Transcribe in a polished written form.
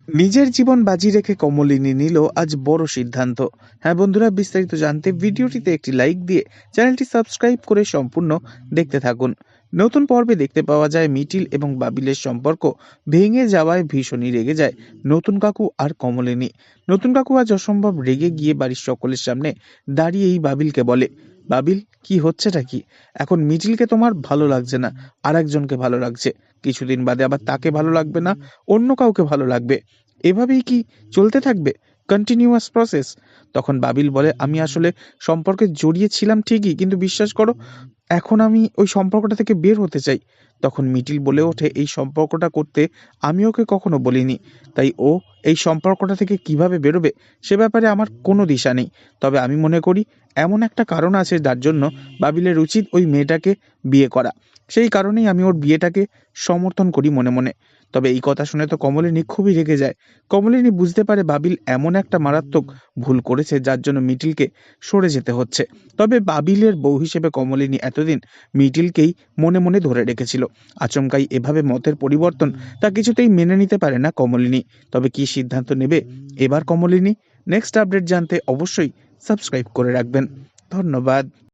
নিজের জীবন বাজি রেখে কমলিনী নিল আজ বড় সিদ্ধান্ত। হ্যাঁ বন্ধুরা, বিস্তারিত জানতে ভিডিওটিতে একটি লাইক দিয়ে চ্যানেলটি সাবস্ক্রাইব করে সম্পূর্ণ দেখতে থাকুন। নতুন পর্বে দেখতে পাওয়া যায় মিটিল এবং বাবিলের সম্পর্ক ভেঙে যাওয়ায় ভীষণই রেগে যায় নতুন কাকু আর কমলিনী। নতুন কাকু আজ অসম্ভব রেগে গিয়ে বাড়ির সকলের সামনে দাঁড়িয়েই বাবিলকে বলে, বাবিল, কি হচ্ছেটা কি? এখন মিটিলকে তোমার ভালো লাগছে না, আর একজনকে ভালো লাগছে, কিছুদিন বাদে আবার তাকে ভালো লাগবে না, অন্য কাউকে ভালো লাগবে। এভাবেই কি চলতে থাকবে? Continuous process? তখন বাবিল বলে, আমি আসলে সম্পর্কে জড়িয়ে ছিলাম ঠিকই, কিন্তু বিশ্বাস করো, এখন আমি ওই সম্পর্কটা থেকে বের হতে চাই। তখন মিটিল বলে ওঠে, এই সম্পর্কটা করতে আমি ওকে কখনো বলিনি, তাই ও এই সম্পর্কটা থেকে কিভাবে বেরোবে সে ব্যাপারে আমার কোনো দিশা নেই। তবে আমি মনে করি এমন একটা কারণ আছে যার জন্য বাবিলের উচিত ওই মেয়েটাকে বিয়ে করা। সেই কারণেই আমি ওর বিয়েটাকে সমর্থন করি মনে মনে। তবে এই কথা শুনে তো কমলিনী খুবই রেগে যায়। কমলিনী বুঝতে পারে বাবিল এমন একটা মারাত্মক ভুল করেছে যার জন্য মিটিলকে সরে যেতে হচ্ছে। তবে বাবিলের বউ হিসেবে কমলিনী এতদিন মিটিলকেই মনে মনে ধরে রেখেছিল। আচমকাই এভাবে মতের পরিবর্তন তা কিছুতেই মেনে নিতে পারে না কমলিনী। তবে কি সিদ্ধান্ত নেবে এবার কমলিনী? নেক্সট আপডেট জানতে অবশ্যই সাবস্ক্রাইব করে রাখবেন। ধন্যবাদ।